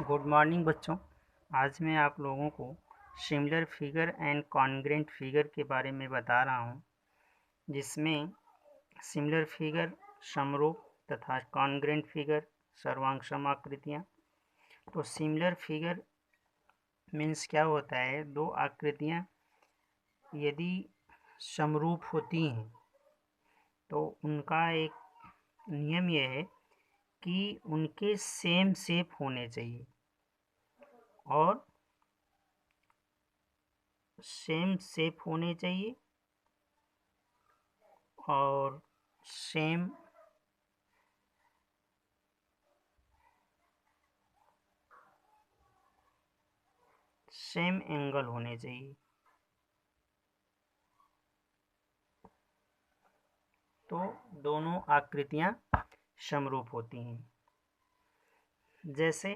Good morning बच्चों। आज मैं आप लोगों को similar figure and congruent figure के बारे में बता रहा हूँ, जिसमें सिमिलर फिगर समरूप तथा कॉन्ग्रेंट फिगर सर्वांग आकृतियाँ। तो सिमिलर फिगर मीन्स क्या होता है, दो आकृतियाँ यदि समरूप होती हैं तो उनका एक नियम यह है कि उनके सेम शेप होने चाहिए और सेम शेप होने चाहिए और सेम एंगल होने चाहिए। तो दोनों आकृतियां समरूप होती हैं। जैसे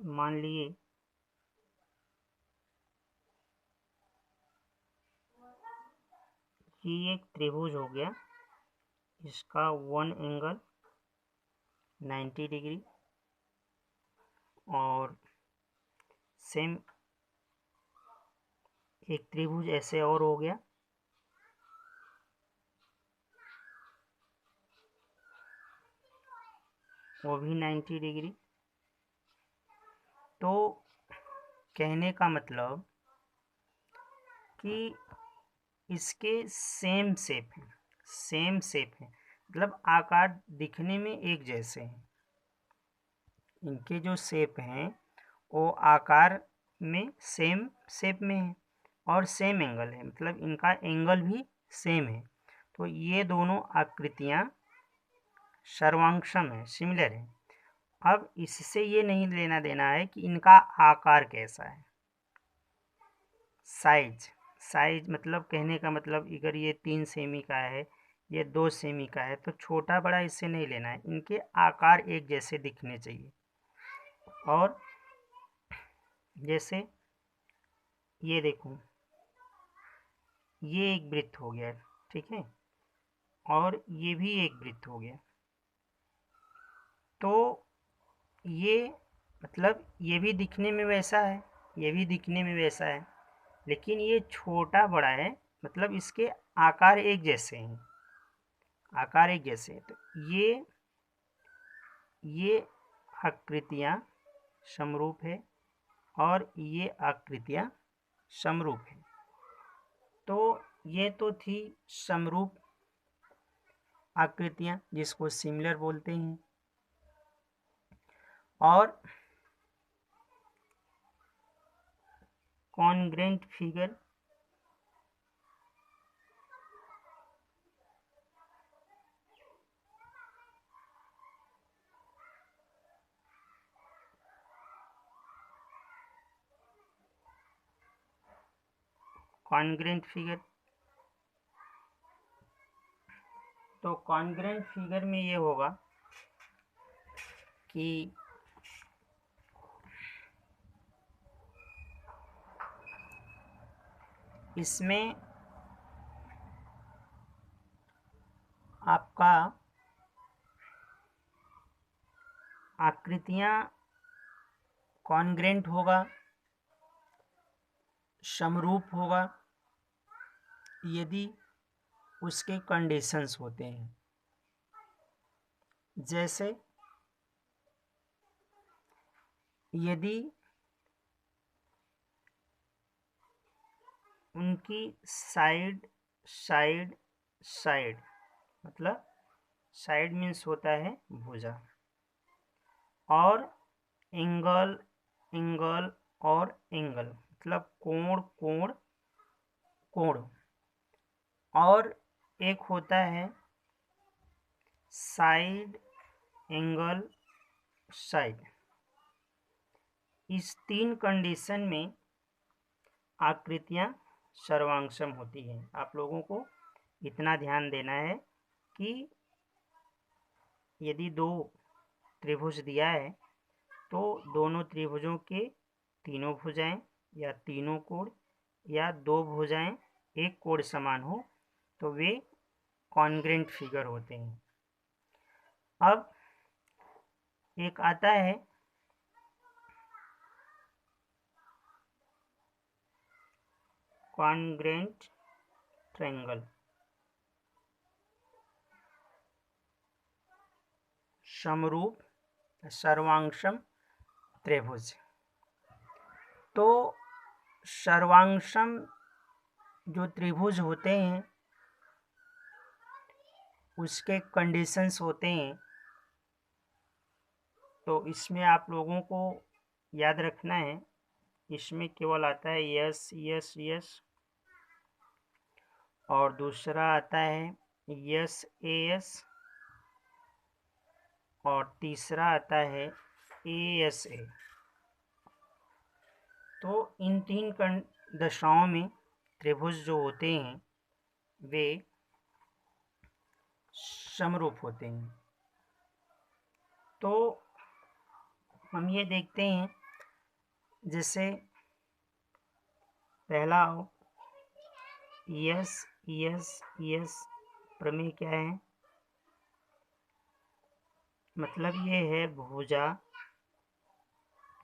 मान लिए कि एक त्रिभुज हो गया, इसका वन एंगल 90 डिग्री और सेम एक त्रिभुज ऐसे और हो गया, वो भी 90 डिग्री। तो कहने का मतलब कि इसके सेम शेप है, मतलब आकार दिखने में एक जैसे हैं। इनके जो शेप हैं वो आकार में सेम शेप में है और सेम एंगल है, मतलब इनका एंगल भी सेम है। तो ये दोनों आकृतियां सर्वांगसम है, सिमिलर है। अब इससे ये नहीं लेना देना है कि इनका आकार कैसा है। साइज मतलब कहने का मतलब अगर ये 3 सेमी का है, ये 2 सेमी का है, तो छोटा बड़ा इससे नहीं लेना है, इनके आकार एक जैसे दिखने चाहिए। और जैसे ये देखो, ये एक वृत्त हो गया, ठीक है, और ये भी एक वृत्त हो गया। तो ये मतलब ये भी दिखने में वैसा है, ये भी दिखने में वैसा है, लेकिन ये छोटा बड़ा है, मतलब इसके आकार एक जैसे हैं, आकार एक जैसे हैं। तो ये आकृतियां समरूप है और ये आकृतियां समरूप है। तो ये तो थी समरूप आकृतियां, जिसको सिमिलर बोलते हैं। और कॉन्ग्रेंट फिगर कॉन्ग्रेंट फिगर तो कॉन्ग्रेंट फिगर में ये होगा कि इसमें आपका आकृतियां कॉन्ग्रेंट होगा, समरूप होगा, यदि उसके कंडीशंस होते हैं। जैसे यदि उनकी साइड मतलब साइड मीन्स होता है भुजा, और एंगल और एंगल मतलब कोण, और एक होता है साइड एंगल साइड। इस 3 कंडीशन में आकृतियां सर्वांगसम होती हैं। आप लोगों को इतना ध्यान देना है कि यदि 2 त्रिभुज दिया है तो दोनों त्रिभुजों के तीनों भुजाएं या तीनों कोण या 2 भुजाएं एक कोण समान हो तो वे कॉन्ग्रेंट फिगर होते हैं। अब एक आता है कॉन्ग्रेंट ट्रायंगल, समरूप सर्वांगसम त्रिभुज। तो सर्वांगसम जो त्रिभुज होते हैं उसके कंडीशंस होते हैं। तो इसमें आप लोगों को याद रखना है, इसमें केवल आता है यस यस यस, और दूसरा आता है यस ए एस, और तीसरा आता है ए एस ए। तो इन तीन दशाओं में त्रिभुज जो होते हैं वे समरूप होते हैं। तो हम ये देखते हैं, जैसे पहला हो यस यस यस, प्रमेय क्या है? मतलब ये है भुजा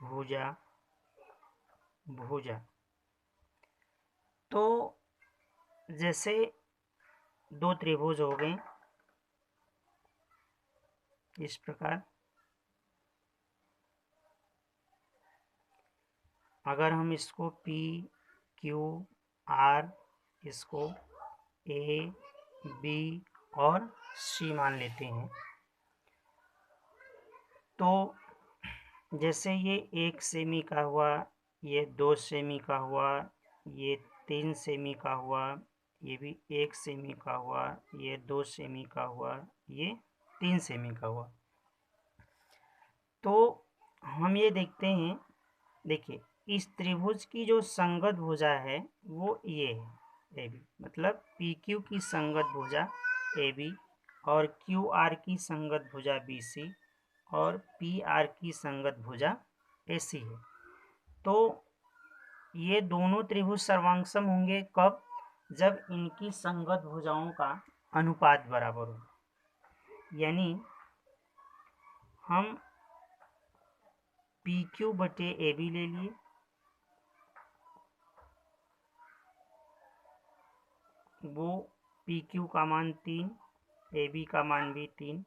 भुजा भुजा। तो जैसे दो त्रिभुज हो गए इस प्रकार, अगर हम इसको P Q R, इसको A B और C मान लेते हैं, तो जैसे ये 1 सेमी का हुआ, ये 2 सेमी का हुआ, ये 3 सेमी का हुआ, ये भी 1 सेमी का हुआ, ये 2 सेमी का हुआ, ये 3 सेमी का हुआ। तो हम ये देखते हैं, देखिए इस त्रिभुज की जो संगत भुजा है वो ये है ए बी, मतलब पी क्यू की संगत भुजा ए बी और क्यू आर की संगत भुजा बी सी और पी आर की संगत भुजा ए सी है। तो ये दोनों त्रिभुज सर्वांगसम होंगे कब? जब इनकी संगत भुजाओं का अनुपात बराबर हो। यानी हम पी क्यू बटे ए बी ले लिए, वो पी क्यू का मान 3, ए बी का मान भी 3,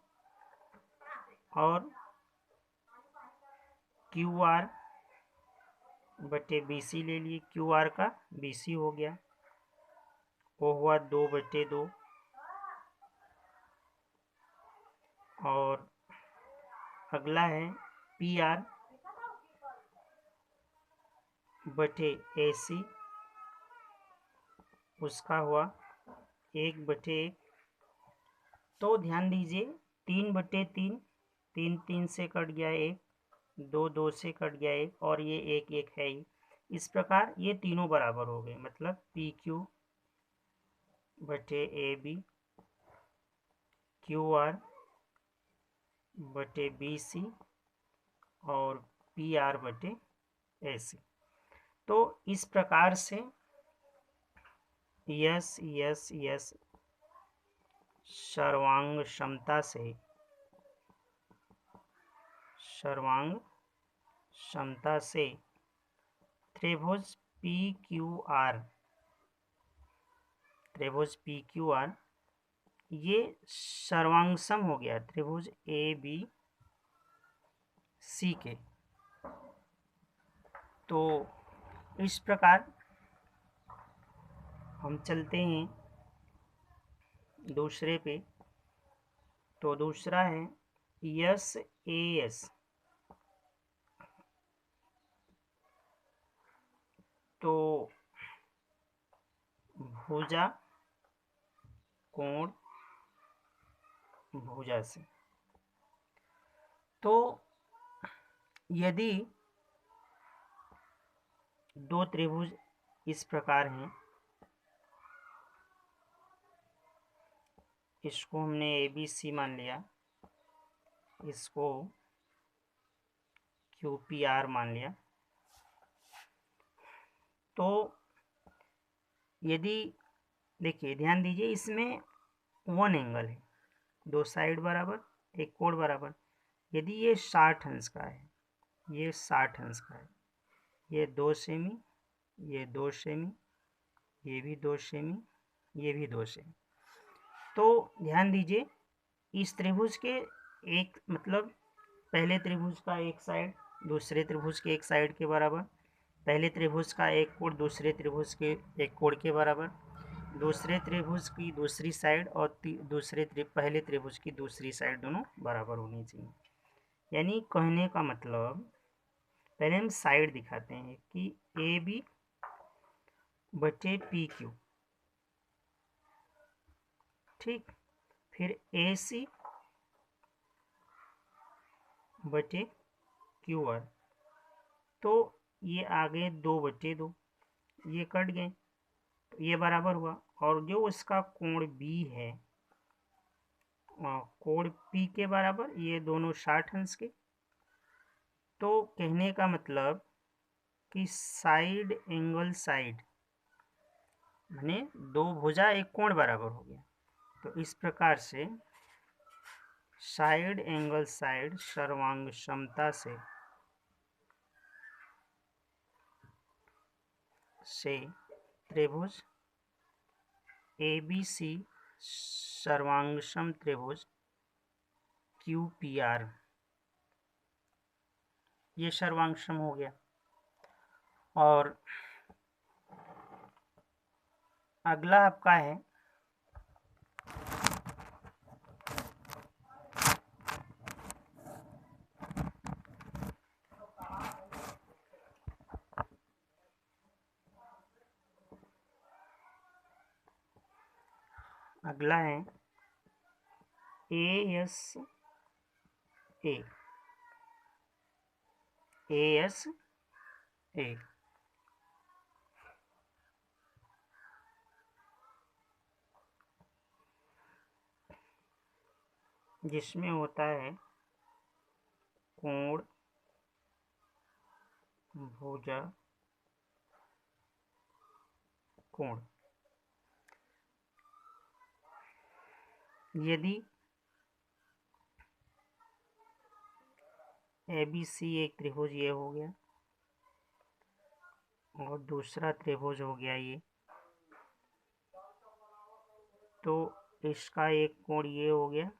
और क्यू आर बटे बी सी ले लिए, क्यू आर का बी सी हो गया, वो हुआ 2/2, और अगला है पी आर बटे ए सी, उसका हुआ 1/1। तो ध्यान दीजिए 3/3, 3 से कट गया 1, 2 से कट गया 1, और ये 1 है ही। इस प्रकार ये तीनों बराबर हो गए, मतलब पी क्यू बटे ए बी, क्यू आर बटे बी सी और पी आर बटे ए सी। तो इस प्रकार से यस यस यस सर्वांग क्षमता से त्रिभुज पी क्यू आर ये सर्वांगसम हो गया त्रिभुज ए बी सी के। तो इस प्रकार हम चलते हैं दूसरे पे। तो दूसरा है यस ए एस। तो भुजा कोण भुजा से, तो यदि दो त्रिभुज इस प्रकार हैं, इसको हमने ए बी सी मान लिया, इसको क्यू पी आर मान लिया। तो यदि देखिए ध्यान दीजिए, इसमें 1 एंगल है, 2 साइड बराबर, एक कोण बराबर। यदि ये 60 अंश का है, ये 60 अंश का है, ये 2 सेमी, ये 2 सेमी, ये भी 2 सेमी, ये भी 2 सेमी। तो ध्यान दीजिए, इस त्रिभुज के एक मतलब पहले त्रिभुज का एक साइड दूसरे त्रिभुज के एक साइड के बराबर, पहले त्रिभुज का एक कोण दूसरे त्रिभुज के एक कोण के बराबर, दूसरे त्रिभुज की दूसरी साइड और पहले त्रिभुज की दूसरी साइड दोनों बराबर होनी चाहिए। यानी कहने का मतलब, पहले हम साइड दिखाते हैं कि ए बी बटे पी क्यू, ठीक। फिर ए सी बटे क्यू आर, तो ये आ गए 2/2, ये कट गए, तो ये बराबर हुआ। और जो उसका कोण बी है, कोण पी के बराबर, ये दोनों 60 अंश के। तो कहने का मतलब कि साइड एंगल साइड माने 2 भुजा 1 कोण बराबर हो गया। तो इस प्रकार से साइड एंगल साइड सर्वांग समता से त्रिभुज ABC सर्वांगसम त्रिभुज QPR, ये सर्वांगसम हो गया। और अगला आपका है ASA, जिसमें होता है कोण भुजा कोण। यदि ABC एक त्रिभुज ये हो गया और दूसरा त्रिभुज हो गया ये, तो इसका एक कोण ये हो गया,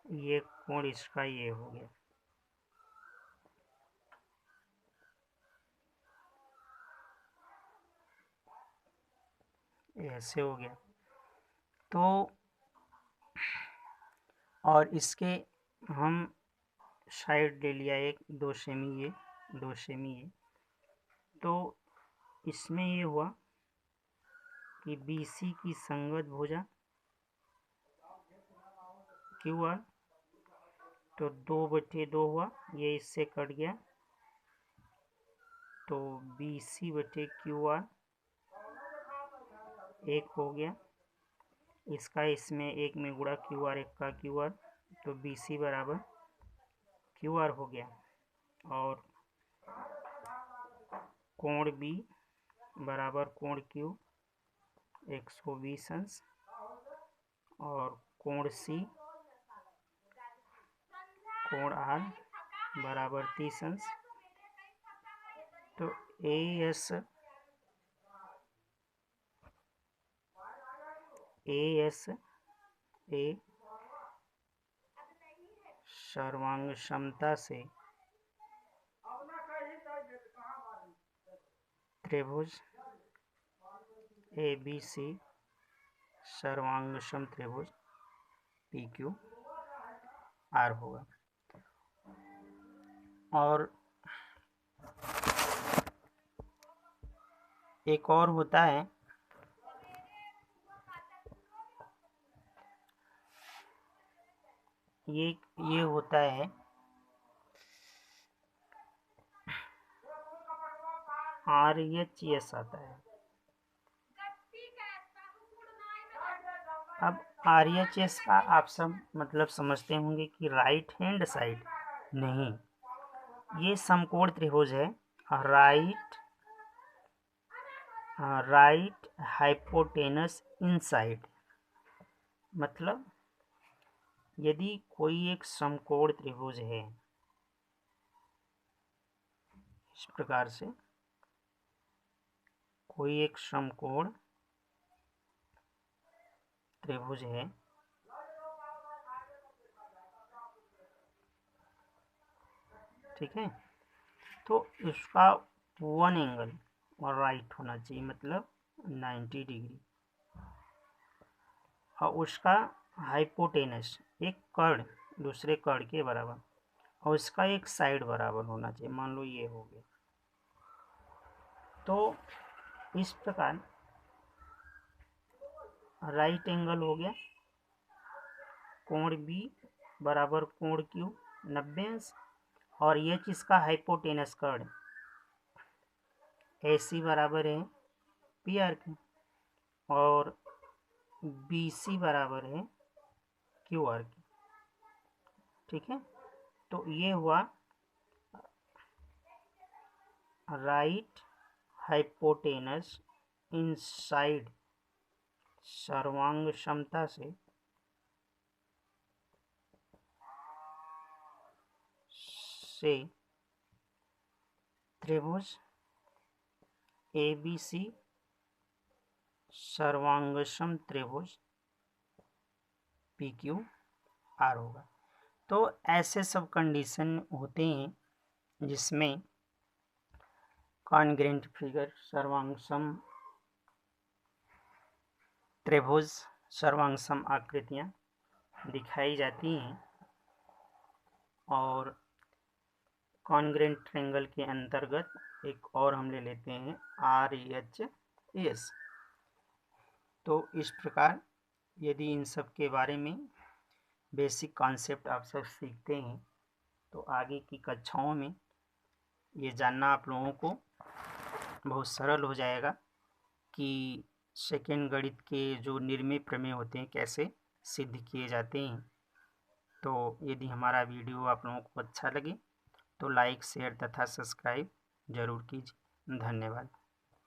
ये कोण इसका ये हो गया। ऐसे हो गया। तो और इसके हम साइड ले लिया, एक 2 सेमी ये, 2 सेमी ये। तो इसमें ये हुआ कि BC की संगत भुजा QR, तो 2/2 हुआ, ये इससे कट गया, तो BC बटे QR 1 हो गया। इसका इसमें एक में गुणा QR, 1 का QR, तो BC बराबर QR हो गया। और कोण B बराबर कोण Q 120 अंश, और कोण C कोण R बराबर 30 अंश। तो ASA सर्वांग समता से त्रिभुज ABC सर्वांगसम त्रिभुज PQR होगा। और एक और होता है ये होता है RHS आता है। अब RHS का आप सब मतलब समझते होंगे कि राइट हैंड साइड, नहीं, ये समकोण त्रिभुज है। राइट राइट हाइपोटेनस इनसाइड, मतलब यदि कोई एक समकोण त्रिभुज है इस प्रकार से, कोई एक समकोण त्रिभुज है ठीक है, तो इसका वन एंगल और राइट होना चाहिए, मतलब 90 डिग्री, और उसका हाइपोटेनस एक कर्ण दूसरे कर्ण के बराबर, और उसका एक साइड बराबर होना चाहिए। मान लो ये हो गया, तो इस प्रकार राइट एंगल हो गया, कोण बी बराबर कोण क्यू 90 अंश, और ये किसका हाइपोटेनस कर्ण AC बराबर है PR के, और BC बराबर है QR के, ठीक है। तो ये हुआ राइट हाइपोटेनस इनसाइड सर्वांग समता से त्रिभुज ABC सर्वांगसम त्रिभुज PQR होगा। तो ऐसे सब कंडीशन होते हैं जिसमें कॉन्ग्रेंट फिगर सर्वांगसम त्रिभुज सर्वांगसम आकृतियाँ दिखाई जाती हैं, और कॉन्ग्रेंट ट्रायंगल के अंतर्गत एक और हम ले लेते हैं RHS। तो इस प्रकार यदि इन सब के बारे में बेसिक कॉन्सेप्ट आप सब सीखते हैं तो आगे की कक्षाओं में ये जानना आप लोगों को बहुत सरल हो जाएगा कि सेकेंड गणित के जो निर्मेय प्रमेय होते हैं कैसे सिद्ध किए जाते हैं। तो यदि हमारा वीडियो आप लोगों को अच्छा लगे तो लाइक शेयर तथा सब्सक्राइब जरूर कीजिए। धन्यवाद।